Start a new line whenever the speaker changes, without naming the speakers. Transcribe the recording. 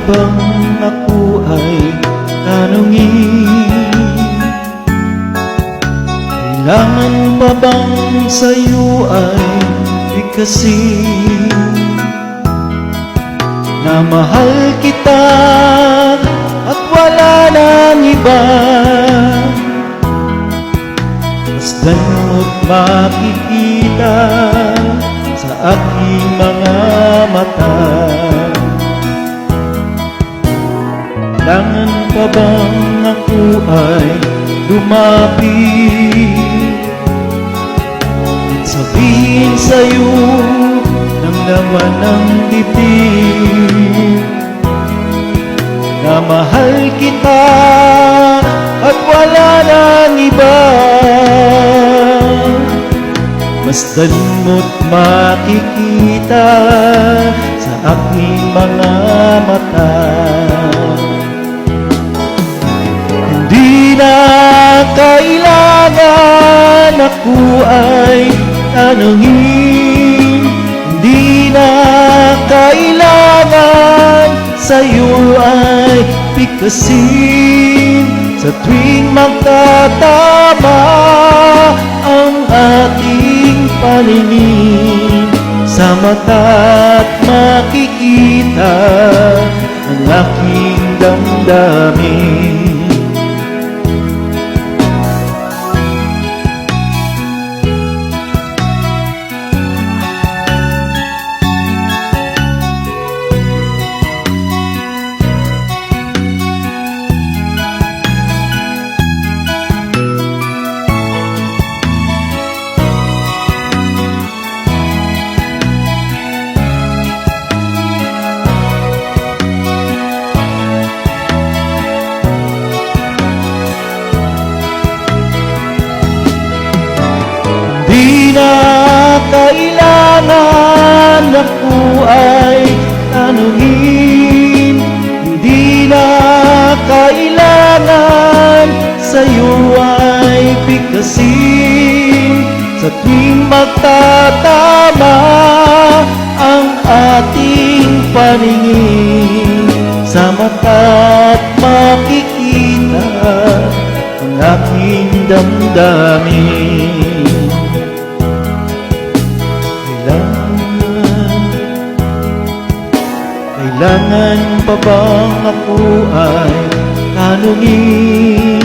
bang ako ay tanungin? Kailangan pa bang sa'yo ay bigkasin na mahal kita at wala nang iba? Masdan mo't makikita sa aking mga mata. Kailangan pa bang ako ay lumapit at sabihin sa'yo ng laman ng bibig na mahal kita at wala nang iba? Masdan mo't makikita sa aking mga mata. Hindi na kailangan ako ay tanungin, hindi na kailangan sa'yo ay bigkasin. Sa tuwing magtatama ang ating paningin, sa mata't makikita ang aking damdamin. Di na kailangan ako ay tanungin, hindi na kailangan sa'yo ay bigkasin. Sa tuwing magtatama ang ating paningin, sa mata't makikita ang aking damdamin. Kailangan pa bang ako ay tanungin?